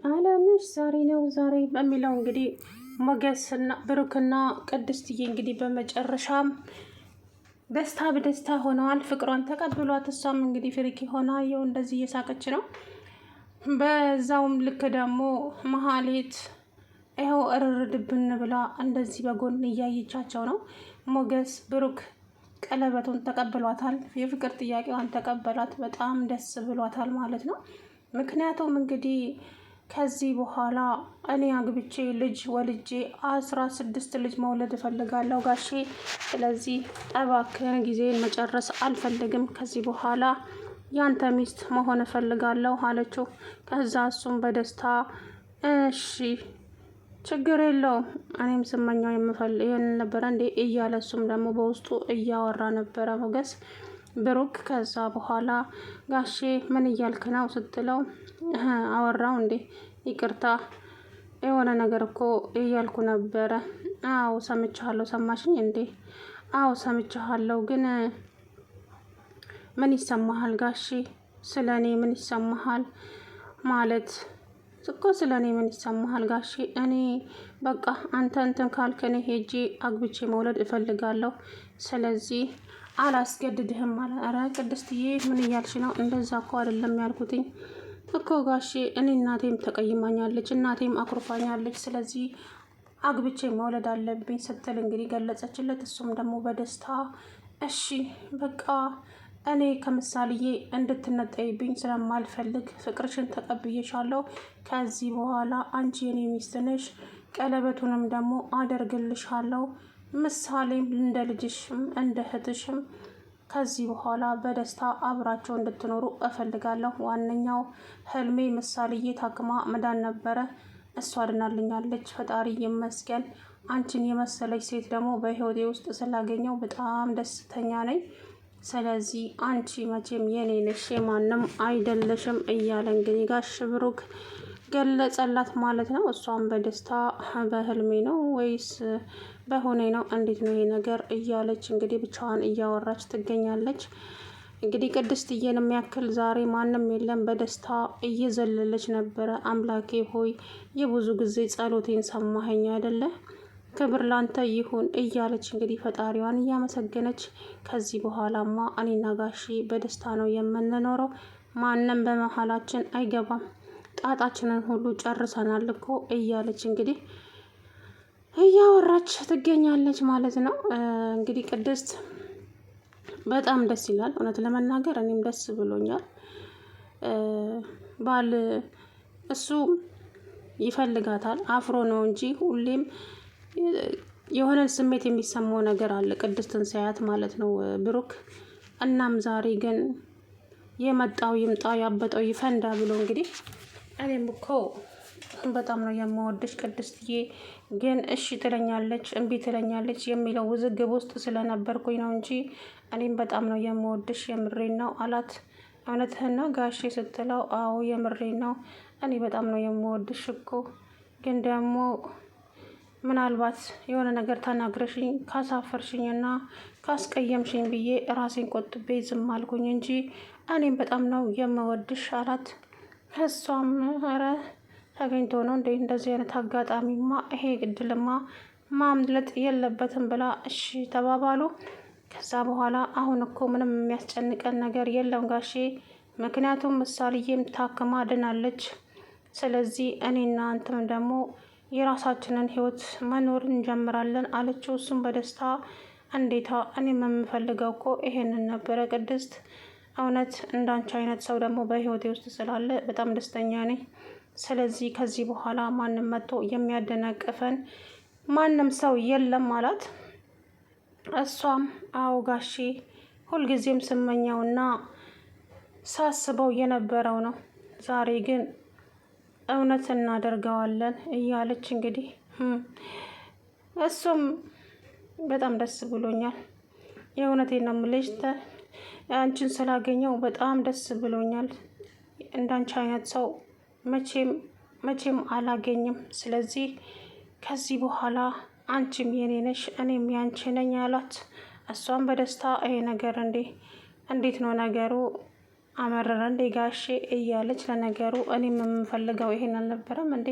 አለምሽ ዛሬ ነው ዛሬ በሚለው እንግዲህ ሞገስና ብሩክና ቅድስትዬ እንግዲህ በመጨረሻም ደስታ በደስታ ሆነዋል። ፍቅሯን ተቀብሏት እሷም እንግዲህ ፍሪኪ ሆና ይኸው እንደዚህ እየሳቀች ነው። በዛውም ልክ ደግሞ መሀሌት ይኸው እርርድብን ብላ እንደዚህ በጎን እያየቻቸው ነው። ሞገስ ብሩክ ቀለበቱን ተቀብሏታል። የፍቅር ጥያቄዋን ተቀበላት። በጣም ደስ ብሏታል ማለት ነው። ምክንያቱም እንግዲህ ከዚህ በኋላ እኔ አግብቼ ልጅ ወልጄ 16 ልጅ መውለድ እፈልጋለሁ ጋሼ። ስለዚህ እባክህን ጊዜን መጨረስ አልፈልግም። ከዚህ በኋላ ያንተ ሚስት መሆን እፈልጋለሁ አለችው። ከዛ እሱም በደስታ እሺ ችግር የለውም እኔም ስመኛው ይህን ነበረ እንዴ እያለ እሱም ደግሞ በውስጡ እያወራ ነበረ ሞገስ ብሩክ። ከዛ በኋላ ጋሼ ምን እያልክ ነው ስትለው አወራው እንዴ ይቅርታ የሆነ ነገር እኮ እያልኩ ነበረ። አዎ ሰምቻለሁ። ሰማሽኝ እንዴ? አዎ ሰምቻለሁ። ግን ምን ይሰማሃል ጋሼ? ስለ እኔ ምን ይሰማሃል ማለት እኮ ስለ እኔ ምን ይሰማሃል ጋሼ? እኔ በቃ አንተ እንትን ካልክ እኔ ሄጄ አግብቼ መውለድ እፈልጋለሁ። ስለዚህ አላስገድድህም አለ። ኧረ ቅድስትዬ ምን እያልሽ ነው? እንደዛ እኮ አይደለም ያልኩትኝ እኮ ጋሼ። እኔ እናቴም ተቀይማኛለች፣ እናቴም አኩርፋኛለች። ስለዚህ አግብቼ መውለድ አለብኝ ስትል እንግዲህ ገለጸችለት። እሱም ደግሞ በደስታ እሺ በቃ እኔ ከምሳሌዬ እንድትነጠይብኝ ስለማልፈልግ ፍቅርሽን ተቀብዬሻለሁ። ከዚህ በኋላ አንቺ የኔ ሚስት ነሽ። ቀለበቱንም ደግሞ አደርግልሻለሁ። ምሳሌም እንደ ልጅሽም እንደ እህትሽም ከዚህ በኋላ በደስታ አብራቸው እንድትኖሩ እፈልጋለሁ። ዋነኛው ህልሜ ምሳሌዬ ታክማ መዳን ነበረ። እሷ አድናልኛለች፣ ፈጣሪ ይመስገን። አንቺን የመሰለች ሴት ደግሞ በህይወቴ ውስጥ ስላገኘው በጣም ደስተኛ ነኝ። ስለዚህ አንቺ መቼም የኔ ነሽ፣ የማንም አይደለሽም እያለ እንግዲህ ጋሽ ብሩክ ገለጸላት ማለት ነው። እሷም በደስታ በህልሜ ነው ወይስ በሆኔ ነው እንዴት ነው ይሄ ነገር እያለች እንግዲህ ብቻዋን እያወራች ትገኛለች። እንግዲህ ቅድስትዬን የሚያክል ዛሬ ማንም የለም። በደስታ እየዘለለች ነበረ። አምላኬ ሆይ የብዙ ጊዜ ጸሎቴን ሰማኸኝ አይደለ? ክብር ላንተ ይሁን እያለች እንግዲህ ፈጣሪዋን እያመሰገነች ከዚህ በኋላማ እኔና ጋሺ በደስታ ነው የምንኖረው። ማንም በመሀላችን አይገባም። ጣጣችንን ሁሉ ጨርሰናል እኮ እያለች እንግዲህ እያወራች ትገኛለች ማለት ነው። እንግዲህ ቅድስት በጣም ደስ ይላል። እውነት ለመናገር እኔም ደስ ብሎኛል። ባል እሱ ይፈልጋታል። አፍሮ ነው እንጂ ሁሌም የሆነ ስሜት የሚሰማው ነገር አለ ቅድስትን ሳያት ማለት ነው ብሩክ። እናም ዛሬ ግን የመጣው ይምጣ ያበጠው ይፈንዳ ብሎ እንግዲህ እኔም እኮ በጣም ነው የምወድሽ ቅድስትዬ፣ ግን እሺ ትለኛለች እምቢ ትለኛለች የሚለው ውዝግብ ውስጥ ስለነበርኩኝ ነው እንጂ እኔም በጣም ነው የምወድሽ፣ የምሬን ነው አላት። እውነትህን ነው ጋሼ ስትለው አዎ የምሬን ነው፣ እኔ በጣም ነው የምወድሽ እኮ ግን ደግሞ ምናልባት የሆነ ነገር ተናግረሽኝ ካሳፈርሽኝና ካስቀየምሽኝ ብዬ ራሴን ቆጥቤ ዝም አልኩኝ እንጂ እኔም በጣም ነው የምወድሽ አላት። እሷም ኧረ ተገኝቶ ነው እንዴ እንደዚህ አይነት አጋጣሚማ ይሄ እድልማ ማምለጥ የለበትም ብላ እሺ ተባባሉ። ከዛ በኋላ አሁን እኮ ምንም የሚያስጨንቀን ነገር የለም ጋሼ፣ ምክንያቱም ምሳሌዬም ታክማ ድናለች። ስለዚህ እኔና አንተም ደግሞ የራሳችንን ህይወት መኖር እንጀምራለን አለችው። እሱም በደስታ እንዴታ እኔም የምፈልገው እኮ ይሄንን ነበረ ቅድስት፣ እውነት እንዳንቺ አይነት ሰው ደግሞ በህይወቴ ውስጥ ስላለ በጣም ደስተኛ ነኝ። ስለዚህ ከዚህ በኋላ ማንም መጥቶ የሚያደናቅፈን ማንም ሰው የለም አላት። እሷም አዎ ጋሼ ሁልጊዜም ስመኘውና ሳስበው የነበረው ነው፣ ዛሬ ግን እውነት እናደርገዋለን እያለች እንግዲህ እሱም በጣም ደስ ብሎኛል። የእውነቴን ነው የምልሽ አንቺን ስላገኘው በጣም ደስ ብሎኛል። እንዳንቺ አይነት ሰው መቼም አላገኝም። ስለዚህ ከዚህ በኋላ አንቺም የኔ ነሽ እኔም ያንቺ ነኝ አላት። እሷም በደስታ ይሄ ነገር እንዴት ነው ነገሩ? አመረረ እንዴ ጋሼ እያለች ለነገሩ እኔም የምፈልገው ይሄን አልነበረም እንዴ?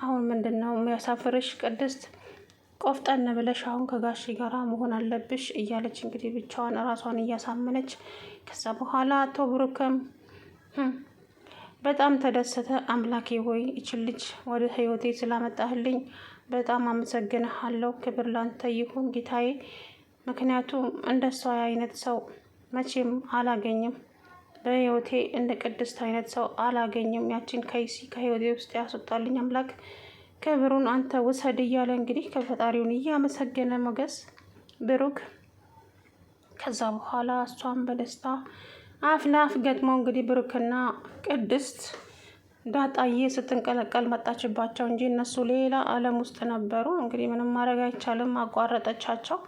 አሁን ምንድን ነው የሚያሳፍርሽ ቅድስት? ቆፍጠን ብለሽ አሁን ከጋሼ ጋራ መሆን አለብሽ እያለች እንግዲህ ብቻዋን ራሷን እያሳመነች ከዛ በኋላ አቶ ብሩክም በጣም ተደሰተ። አምላኬ ሆይ ይችን ልጅ ወደ ህይወቴ ስላመጣህልኝ በጣም አመሰግንሃለሁ። ክብር ላንተ ይሁን ጌታዬ። ምክንያቱም እንደሷ አይነት ሰው መቼም አላገኝም በህይወቴ፣ እንደ ቅድስት አይነት ሰው አላገኝም። ያችን ከይሲ ከህይወቴ ውስጥ ያስወጣልኝ አምላክ ክብሩን አንተ ውሰድ እያለ እንግዲህ ከፈጣሪውን እያመሰገነ ሞገስ ብሩክ። ከዛ በኋላ እሷም በደስታ አፍ ለአፍ ገጥመው እንግዲህ ብሩክና ቅድስት ዳጣዬ ስትንቀለቀል መጣችባቸው እንጂ እነሱ ሌላ ዓለም ውስጥ ነበሩ። እንግዲህ ምንም ማድረግ አይቻልም፣ አቋረጠቻቸው።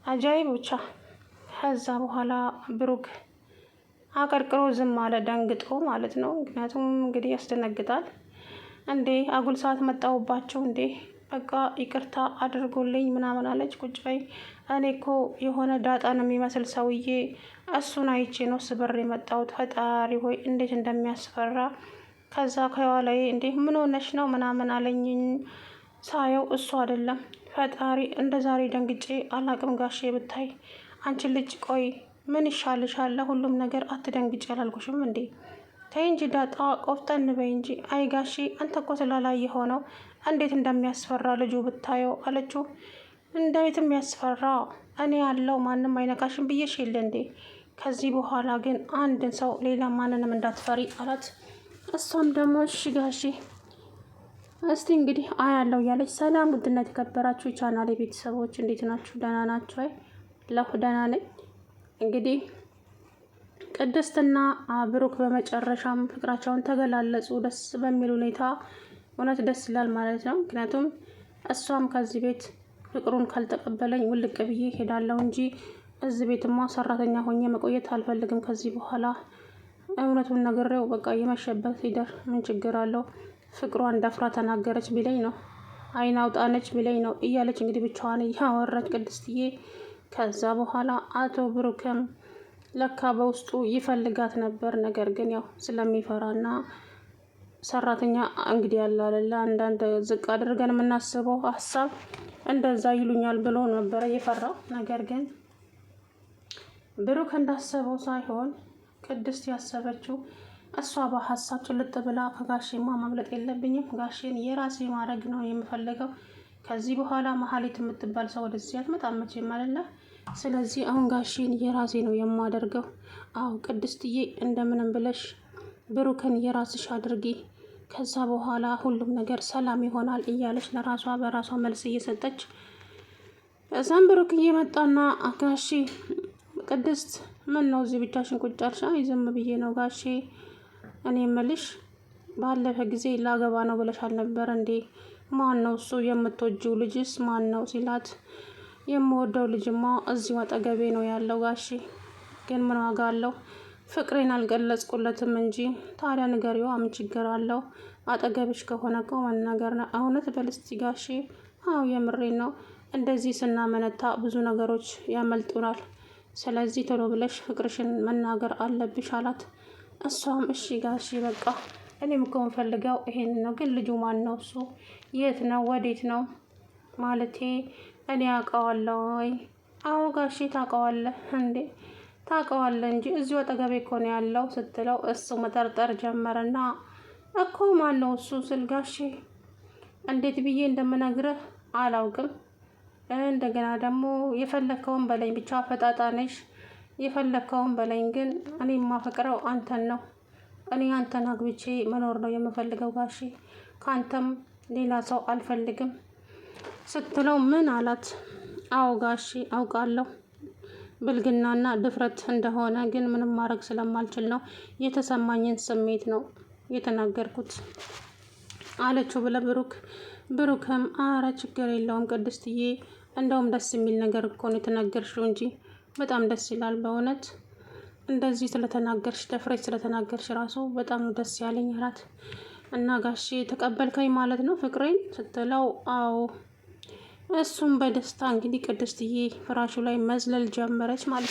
አጃይብ ብቻ። ከዛ በኋላ ብሩክ አቀርቅሮ ዝም አለ፣ ደንግጦ ማለት ነው። ምክንያቱም እንግዲህ ያስደነግጣል። እንዴ አጉል ሰዓት መጣሁባቸው እንዴ? በቃ ይቅርታ አድርጎልኝ ምናምን አለች። ቁጭ በይ፣ እኔ እኮ የሆነ ዳጣን የሚመስል ሰውዬ እሱን አይቼ ነው ስበር የመጣሁት። ፈጣሪ ሆይ እንዴት እንደሚያስፈራ። ከዛ ከኋላዬ እንዴ ምን ሆነሽ ነው ምናምን አለኝ። ሳየው እሱ አይደለም። ፈጣሪ እንደ ዛሬ ደንግጬ አላቅም ጋሼ ብታይ። አንቺ ልጅ ቆይ ምን ይሻልሻል? ሁሉም ነገር አትደንግጬ አላልኩሽም እንዴ? ተይ እንጂ ዳጣ ቆፍጠን በይ እንጂ። አይ ጋሼ አንተ እኮ ስላላየ ሆነው እንዴት እንደሚያስፈራ ልጁ ብታየው አለችው። እንዴት የሚያስፈራ? እኔ ያለው ማንም አይነካሽም ብዬሽ የለ እንዴ? ከዚህ በኋላ ግን አንድን ሰው ሌላ ማንንም እንዳትፈሪ አላት። እሷም ደግሞ እሺ ጋሼ እስቲ እንግዲህ አያለው እያለች። ሰላም ውድና የተከበራችሁ የቻናሌ ቤተሰቦች እንዴት ናችሁ? ደህና ናችሁ? አይ ለሁ ደህና ነኝ። እንግዲህ ቅድስትና ብሩክ በመጨረሻም ፍቅራቸውን ተገላለጹ ደስ በሚል ሁኔታ። እውነት ደስ ይላል ማለት ነው። ምክንያቱም እሷም ከዚህ ቤት ፍቅሩን ካልተቀበለኝ ውልቅ ብዬ ሄዳለሁ እንጂ እዚህ ቤትማ ሰራተኛ ሆኜ መቆየት አልፈልግም ከዚህ በኋላ። እውነቱን ነግሬው በቃ የመሸበት ሂደር ምን ችግር አለው? ፍቅሯን ደፍራ ተናገረች ቢለኝ ነው፣ አይን አውጣነች ቢለኝ ነው እያለች እንግዲህ ብቻዋን እያወራች ቅድስትዬ። ከዛ በኋላ አቶ ብሩክም ለካ በውስጡ ይፈልጋት ነበር። ነገር ግን ያው ስለሚፈራና ሰራተኛ እንግዲህ ያለ አይደለ አንዳንድ ዝቅ አድርገን የምናስበው ሀሳብ እንደዛ ይሉኛል ብሎ ነበረ የፈራው። ነገር ግን ብሩክ እንዳሰበው ሳይሆን ቅድስት ያሰበችው እሷ በሀሳብ ጭልጥ ብላ ከጋሼማ ማምለጥ የለብኝም፣ ጋሼን የራሴ ማድረግ ነው የምፈልገው። ከዚህ በኋላ መሀሌት የምትባል ሰው ወደዚህ አትመጣም መቼም አይደለ። ስለዚህ አሁን ጋሼን የራሴ ነው የማደርገው። አዎ ቅድስትዬ እንደምንም ብለሽ ብሩክን የራስሽ አድርጊ፣ ከዛ በኋላ ሁሉም ነገር ሰላም ይሆናል እያለች ለራሷ በራሷ መልስ እየሰጠች እዛም ብሩክ እየመጣና ጋሼ ቅድስት ምን ነው እዚህ ብቻሽን ቁጭ አልሽ? አይ ዝም ብዬ ነው ጋሼ። እኔ እምልሽ ባለፈ ጊዜ ላገባ ነው ብለሽ አልነበር እንዴ? ማን ነው እሱ? የምትወጂው ልጅስ ማን ነው ሲላት፣ የምወደው ልጅማ እዚሁ አጠገቤ ነው ያለው ጋሼ። ግን ምን ዋጋ አለው? ፍቅሬን አልገለጽኩለትም እንጂ። ታዲያ ንገሪዋ፣ ምን ችግር አለው? አጠገብሽ ከሆነ እኮ መናገር ነው። እውነት በልስቲ ጋሼ። አዎ የምሬን ነው። እንደዚህ ስናመነታ ብዙ ነገሮች ያመልጡናል። ስለዚህ ቶሎ ብለሽ ፍቅርሽን መናገር አለብሽ አላት። እሷም እሺ ጋሼ በቃ እኔም እኮ የምፈልገው ይሄን ነው። ግን ልጁ ማን ነው? እሱ የት ነው? ወዴት ነው? ማለቴ እኔ አውቀዋለሁ ወይ? አዎ ጋሼ ታውቀዋለህ እንዴ? ታውቀዋለህ እንጂ እዚሁ አጠገቤ እኮ ነው ያለው ስትለው እሱ መጠርጠር ጀመረና እኮ ማን ነው እሱ ስል ጋሼ እንዴት ብዬ እንደምነግርህ አላውቅም። እንደገና ደግሞ የፈለከውን በለኝ፣ ብቻ ፈጣጣ ነሽ። የፈለከውን በለኝ፣ ግን እኔ የማፈቅረው አንተን ነው። እኔ አንተን አግብቼ መኖር ነው የምፈልገው ጋሼ። ከአንተም ሌላ ሰው አልፈልግም ስትለው ምን አላት? አዎ ጋሼ አውቃለሁ ብልግናና ድፍረት እንደሆነ፣ ግን ምንም ማድረግ ስለማልችል ነው የተሰማኝን ስሜት ነው የተናገርኩት አለችው ብለ ብሩክም አረ ችግር የለውም ቅድስትዬ፣ እንደውም ደስ የሚል ነገር እኮ ነው የተናገርሽው እንጂ በጣም ደስ ይላል በእውነት። እንደዚህ ስለተናገርሽ ደፍረሽ ስለተናገርሽ ራሱ በጣም ነው ደስ ያለኝ አላት። እና ጋሼ ተቀበልከኝ ማለት ነው ፍቅሬን ስትለው አዎ። እሱም በደስታ እንግዲህ ቅድስትዬ ፍራሹ ላይ መዝለል ጀመረች ማለት ነው።